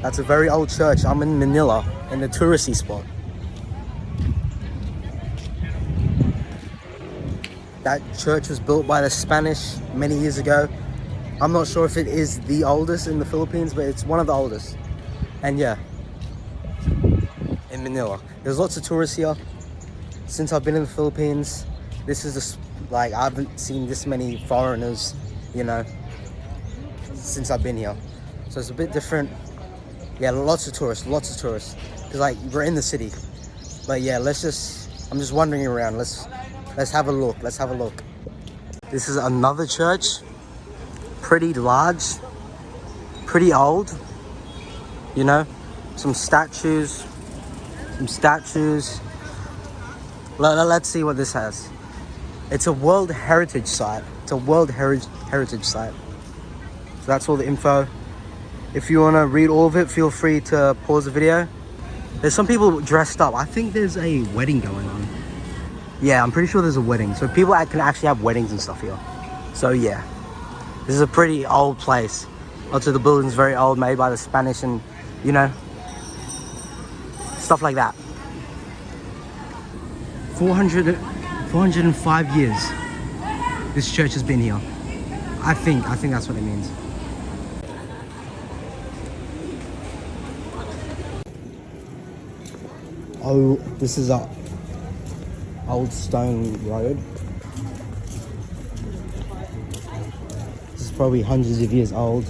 That's a very old church. I'm in Manila, in the touristy spot. That church was built by the Spanish many years ago. I'm not sure if it is the oldest in the Philippines, but it's one of the oldest. And yeah, in Manila. There's lots of tourists here. Since I've been in the Philippines, this is just like, I haven't seen this many foreigners, you know, since I've been here. So it's a bit different. Yeah, lots of tourists. Because like, we're in the city. But yeah, I'm just wandering around. Let's have a look. This is another church. Pretty large. Pretty old. You know, some statues. Let's see what this has. It's a World Heritage Site. Heritage Site. So that's all the info. If you want to read all of it, feel free to pause the video. There's some people dressed up. I think there's a wedding going on. Yeah, I'm pretty sure there's a wedding. So people can actually have weddings and stuff here. So yeah, this is a pretty old place. Lots of the buildings very old, made by the Spanish and, you know, stuff like that. 405 years this church has been here. I think that's what it means. Oh, this is a old stone road. This is probably hundreds of years old.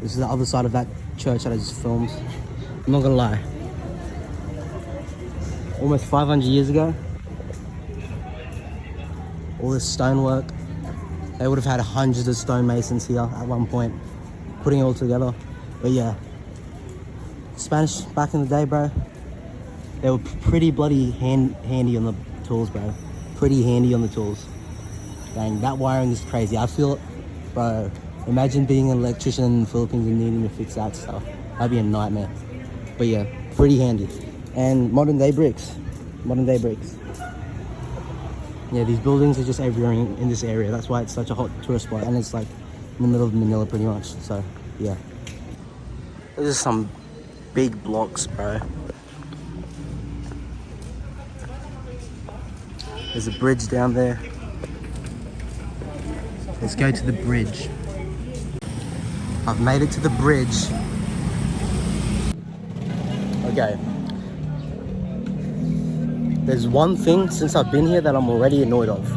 This is the other side of that church that I just filmed. I'm not gonna lie. Almost 500 years ago, all this stonework, they would have had hundreds of stonemasons here at one point, putting it all together. But yeah, Spanish back in the day, bro, they were pretty bloody handy on the tools, bro. Pretty handy on the tools. Dang, that wiring is crazy. I feel, bro, imagine being an electrician in the Philippines and needing to fix that stuff. That'd be a nightmare. But yeah, pretty handy. And modern day bricks. Yeah, these buildings are just everywhere in this area. That's why it's such a hot tourist spot. And it's like in the middle of Manila pretty much. So yeah. There's just some big blocks, bro. There's a bridge down there. Let's go to the bridge. I've made it to the bridge. Okay. There's one thing since I've been here that I'm already annoyed of.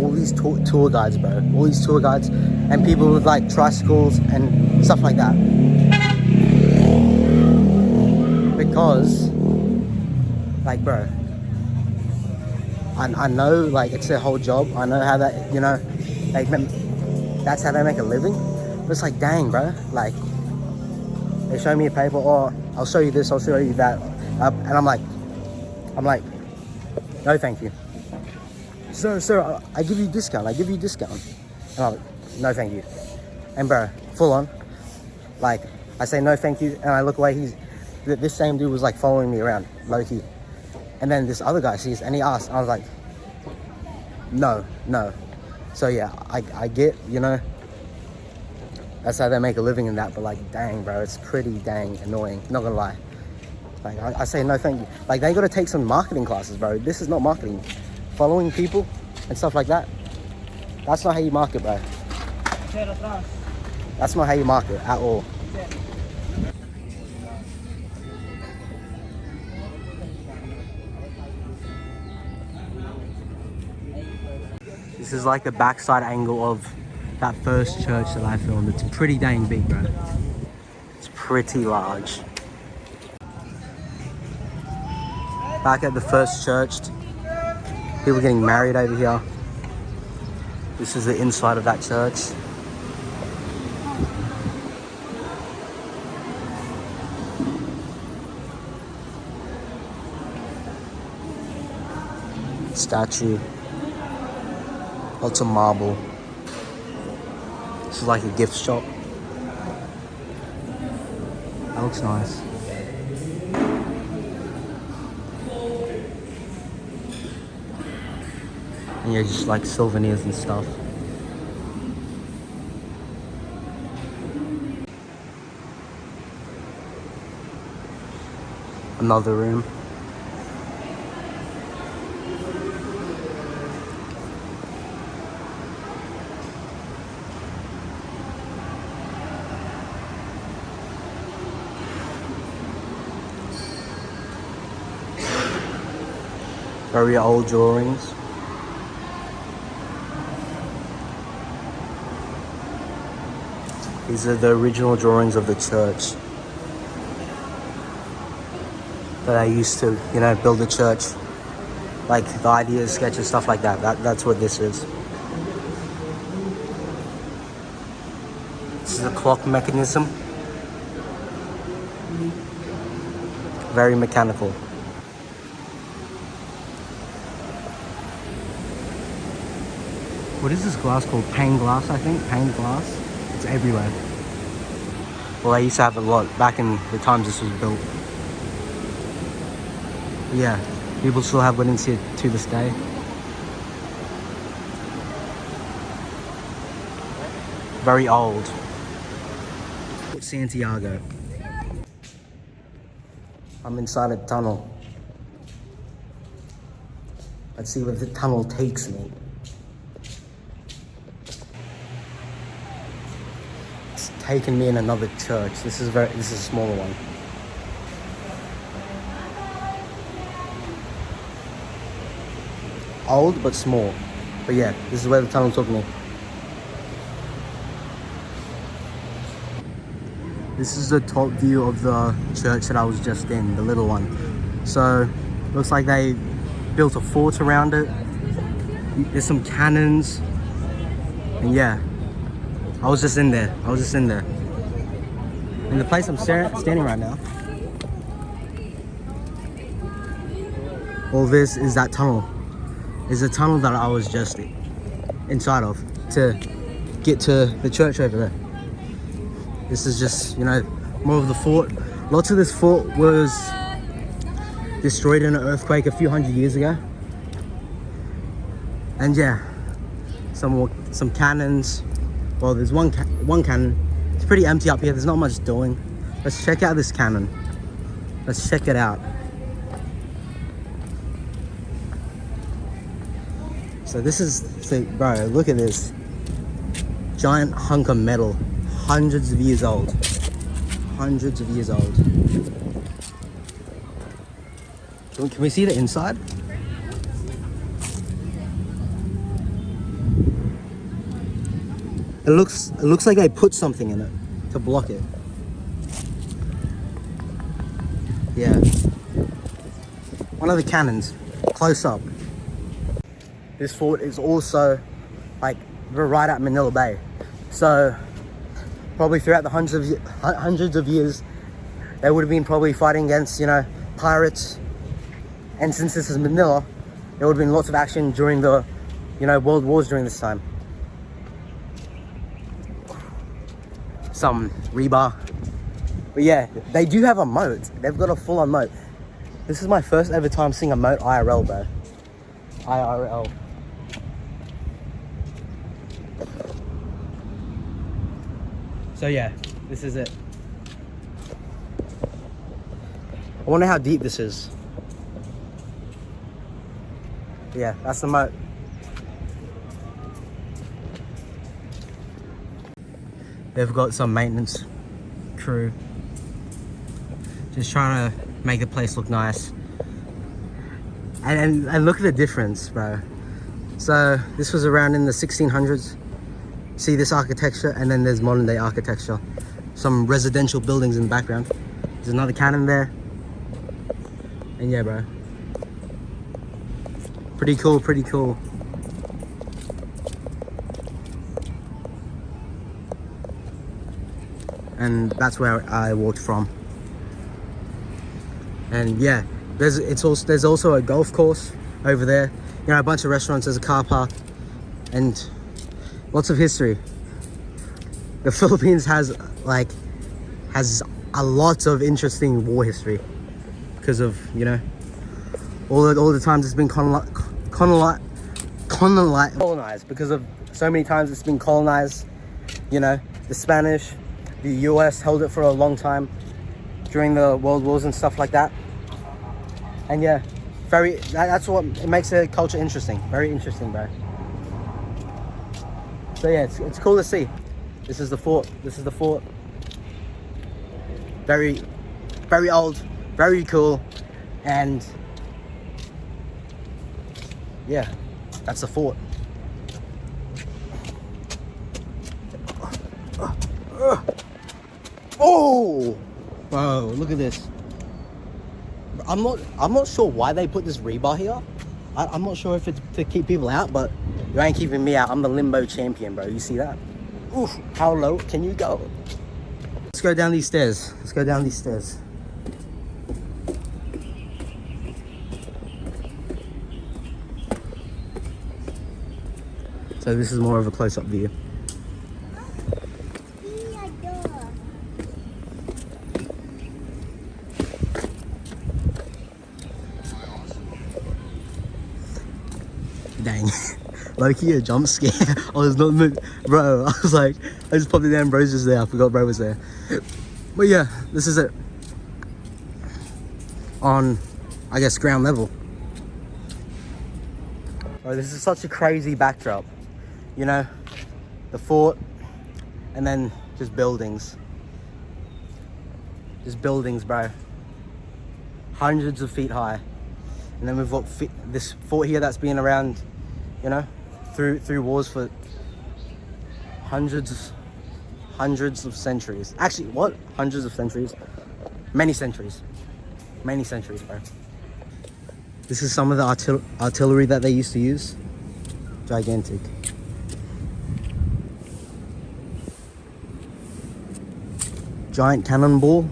All these tour guides, bro. All these tour guides and people with like tricycles and stuff like that. Because, like, bro, I know, like, it's their whole job. I know how that, you know, like, that's how they make a living. But it's like, dang, bro. Like, they show me a paper, or I'll show you this, I'll show you that. And I'm like, no, thank you. Sir, I give you discount. And I'm like, no, thank you. And bro, full on, like, I say no, thank you, and I look away. This same dude was like following me around, low key. And then this other guy sees, and he asked, and I was like, no. So yeah, I get, you know, that's how they make a living in that, but like, dang, bro, it's pretty dang annoying, not gonna lie. Like, I say no thank you. Like, they gotta take some marketing classes, bro. This is not marketing. Following people and stuff like that, that's not how you market, bro. That's not how you market at all. This is like the backside angle of that first church that I filmed. It's pretty dang big, bro. It's pretty large. Back at the first church, people getting married over here. This is the inside of that church. Statue. Lots of marble. This is like a gift shop. That looks nice. And yeah, just like souvenirs and stuff. Another room. Very old drawings. These are the original drawings of the church that I used to, you know, build a church. Like the ideas, sketches, stuff like that. That's what this is. This is a clock mechanism. Very mechanical. What is this glass called? Pane glass, I think. Pane glass. It's everywhere. Well, I used to have a lot back in the times this was built. But yeah, people still have weddings here to this day. Very old. Santiago. I'm inside a tunnel. Let's see where the tunnel takes me. It's taken me in another church. This is a smaller one. Old but small. But yeah, this is where the tunnel took me. This is the top view of the church that I was just in, the little one. So, looks like they built a fort around it. There's some cannons. And yeah, I was just in there. In the place I'm standing right now. All this is that tunnel. Is a tunnel that I was just inside of to get to the church over there. This is just, you know, more of the fort. Lots of this fort was destroyed in an earthquake a few hundred years ago. And yeah, some cannons. Well, there's one cannon. It's pretty empty up here. There's not much doing. Let's check out this cannon. Let's check it out. So this is, bro, look at this. Giant hunk of metal. Hundreds of years old. Hundreds of years old. Can we see the inside? It looks like they put something in it to block it. Yeah. One of the cannons, close up. This fort is also, like, we're right at Manila Bay. So, probably throughout the hundreds of years, they would have been probably fighting against, you know, pirates. And since this is Manila, there would have been lots of action during the, you know, world wars during this time. Some rebar. But yeah, they do have a moat. They've got a full-on moat. This is my first ever time seeing a moat IRL, bro. IRL. So yeah, this is it. I wonder how deep this is. Yeah, that's the moat. They've got some maintenance crew just trying to make the place look nice. And look at the difference, bro. So this was around in the 1600s. See this architecture, and then there's modern day architecture. Some residential buildings in the background. There's another cannon there. And yeah, bro. Pretty cool, pretty cool. And that's where I walked from. And yeah, there's also a golf course over there. You know, a bunch of restaurants, there's a car park, and lots of history. The Philippines has a lot of interesting war history because of, you know, all the times it's been colonized because of so many times it's been colonized. You know, the Spanish, the US held it for a long time during the world wars and stuff like that. And yeah, that's what it makes the culture interesting. Very interesting, bro. So yeah, it's cool to see. This is the fort. This is the fort. Very, very old, very cool, and yeah, that's the fort. Oh, bro, look at this. I'm not sure why they put this rebar here. I'm not sure if it's to keep people out, but you ain't keeping me out. I'm the limbo champion, bro. You see that? Oof, how low can you go? Let's go down these stairs. Let's go down these stairs. So this is more of a close-up view. Dang. Low-key a jump scare. I was not bro, I was like, I just popped it down, bro's just there. I forgot bro was there. But yeah, this is it. On, I guess, ground level. Bro, this is such a crazy backdrop. You know, the fort, and then just buildings. Just buildings, bro. Hundreds of feet high. And then we've got this fort here that's been around, you know, through wars for hundreds of centuries. Actually, what? Hundreds of centuries? Many centuries. Many centuries, bro. This is some of the artillery that they used to use. Gigantic. Giant cannonball.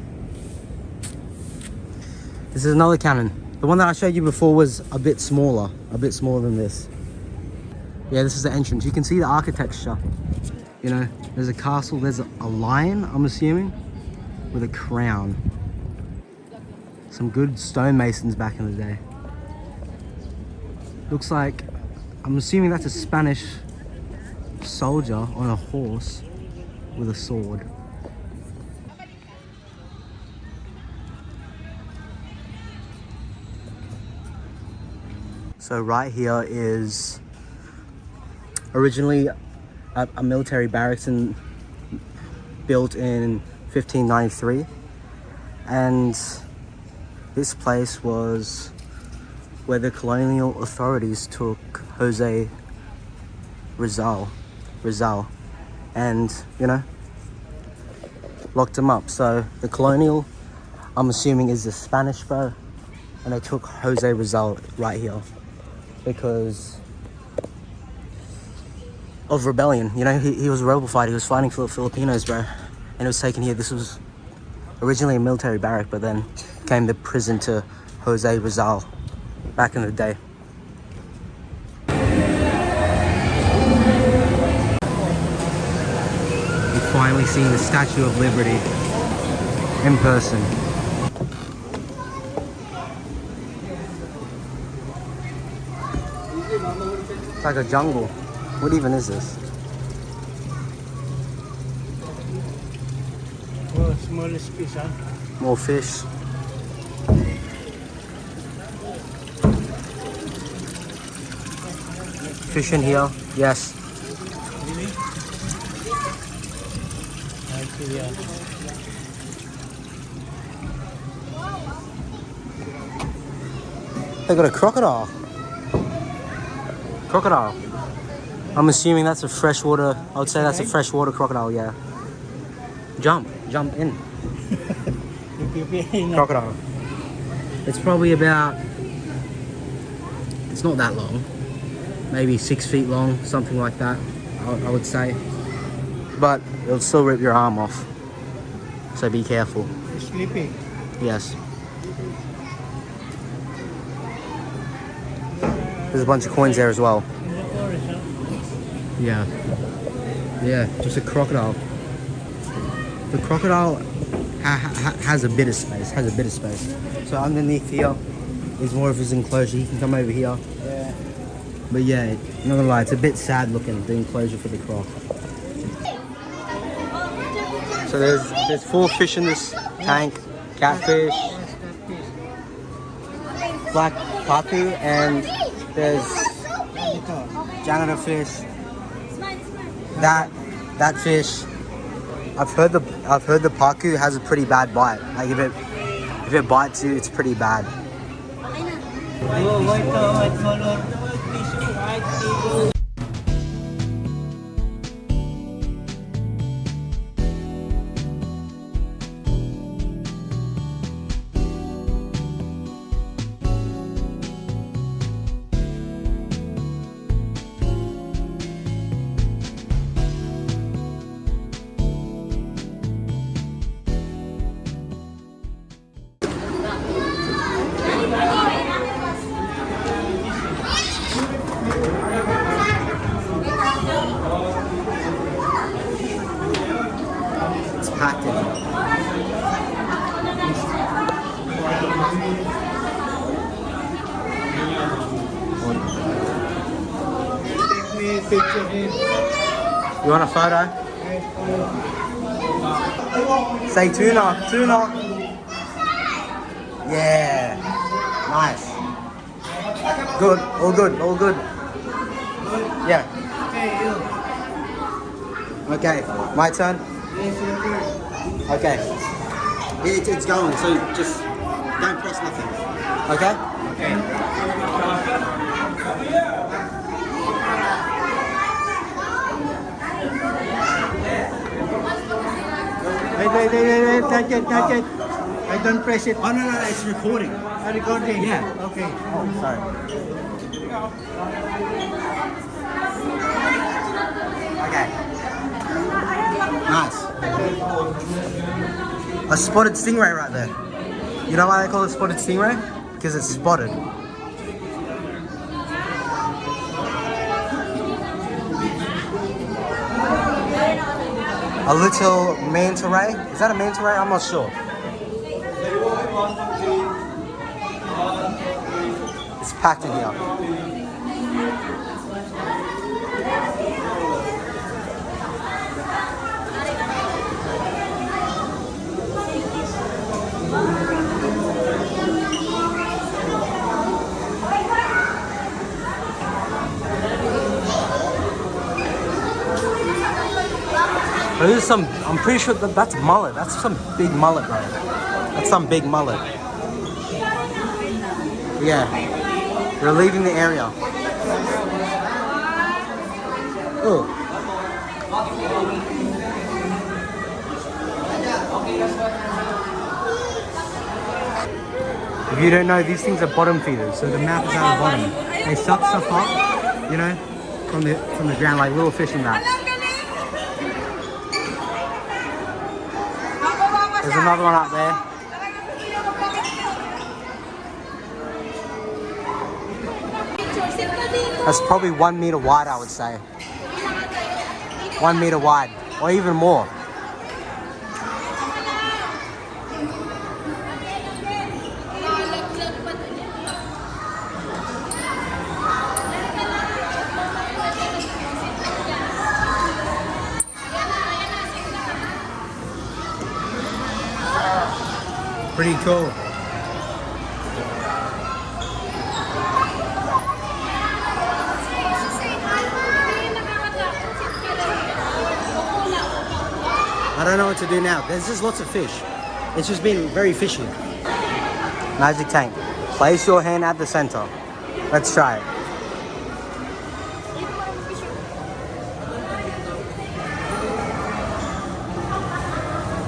This is another cannon. The one that I showed you before was a bit smaller than this. Yeah, this is the entrance. You can see the architecture. You know, there's a castle, there's a lion, I'm assuming, with a crown. Some good stonemasons back in the day. Looks like, I'm assuming that's a Spanish soldier on a horse with a sword. So right here is originally a military barracks built in 1593, and this place was where the colonial authorities took Jose Rizal, and, you know, locked him up. So the colonial, I'm assuming, is the Spanish, bro, and they took Jose Rizal right here because of rebellion. You know, he was a rebel fighter. He was fighting for the Filipinos, bro, and it was taken here. This was originally a military barrack, but then became the prison to Jose Rizal back in the day. We've finally seen the Statue of Liberty in person. It's like a jungle. What even is this? Oh, smallest fish, huh? More fish. Fish in here, yes. Really? Actually, yeah. They got a crocodile. Crocodile. I'm assuming that's a freshwater. I would say that's a freshwater crocodile. Yeah. Jump in. Crocodile. It's probably about. It's not that long. Maybe 6 feet long, something like that. I would say. But it'll still rip your arm off. So be careful. You're sleeping. Yes. There's a bunch of coins there as well. In the forest, huh? Yeah. Yeah, just a crocodile. The crocodile has a bit of space. So underneath here is more of his enclosure. He can come over here. Yeah. But yeah, not gonna lie, it's a bit sad looking, the enclosure for the croc. So there's 4 fish in this tank. Catfish. Yes, catfish. black pacu, and there's janitor fish. That fish. I've heard the pacu has a pretty bad bite. Like if it bites you, it's pretty bad. White color. White. It's packed in. Take me a picture here. You want a photo? Say tuna, tuna. Yeah, nice. Good, all good, all good. Yeah. Okay, you. Okay, my turn. Yes, your turn. Okay. It's going, so just don't press nothing. Okay? Okay. Wait. Touch it. I don't press it. Oh no, it's recording. Recording. Yeah. Okay. Oh, sorry. Okay. Nice. A spotted stingray right there. You know why they call it spotted stingray? Because it's spotted. A little manta ray. Is that a manta ray? I'm not sure. It's packed in here. But there's some, I'm pretty sure that's mullet. That's some big mullet, bro. That's some big mullet. Yeah. They're leaving the area. Oh. If you don't know, these things are bottom feeders, so the mouth is at the bottom. They suck stuff up, you know, from the ground, like little fishing mats. There's another one up there. That's probably 1 meter wide, I would say. 1 meter wide, or even more. Pretty cool. I don't know what to do now. There's just lots of fish. It's just been very fishy. Magic tank. Place your hand at the center. Let's try it.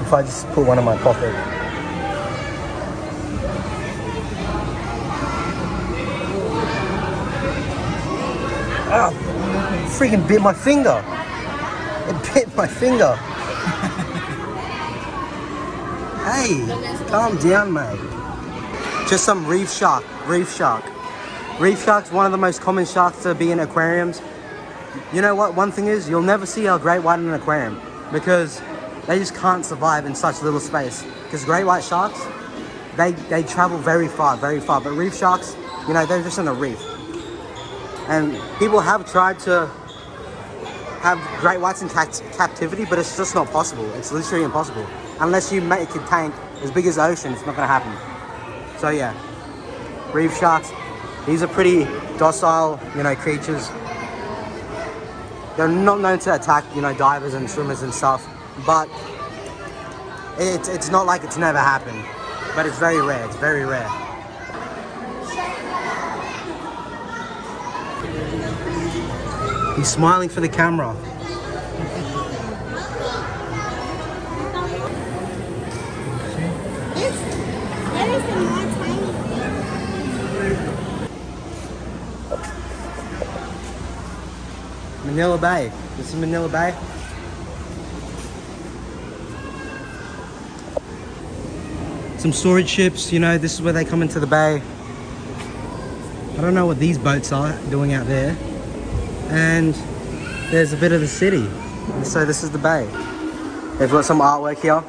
If I just put one in my pocket. Oh, freaking bit my finger. It bit my finger. Hey, calm down, mate. Just some reef shark. Reef shark's one of the most common sharks to be in aquariums. You know what? One thing is, you'll never see a great white in an aquarium because they just can't survive in such little space. Because great white sharks, they travel very far. But reef sharks, you know, they're just in a reef. And people have tried to have great whites in captivity, but it's just not possible. It's literally impossible. Unless you make a tank as big as the ocean, it's not gonna happen. So yeah, reef sharks. These are pretty docile, you know, creatures. They're not known to attack, you know, divers and swimmers and stuff, but it's not like it's never happened. But it's very rare. It's very rare. He's smiling for the camera. There is some more tiny. Manila Bay. This is Manila Bay. Some storage ships, you know, this is where they come into the bay. I don't know what these boats are doing out there. And there's a bit of the city. So this is the bay. They've got some artwork here.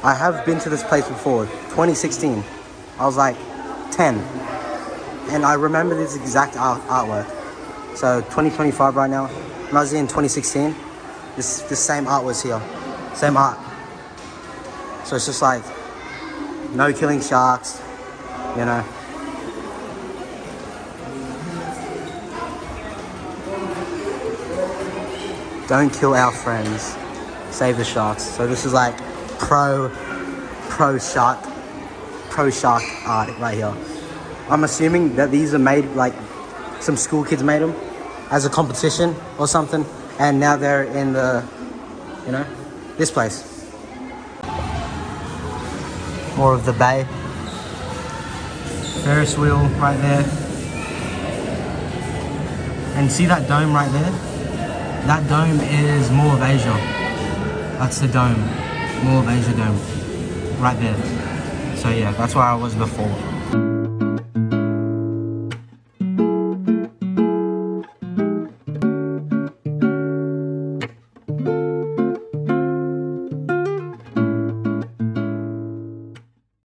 I have been to this place before, 2016. I was like 10. And I remember this exact artwork. So 2025 right now. When I was in 2016, this same art was here. Same art. So it's just like, no killing sharks, you know. Don't kill our friends. Save the sharks. So this is like pro shark art right here. I'm assuming that these are made, like some school kids made them as a competition or something, and now they're in the, you know, this place. More of the bay. Ferris wheel right there. And see that dome right there? That dome is Mall of Asia. That's the dome. Mall of Asia dome. Right there. So yeah, that's where I was before.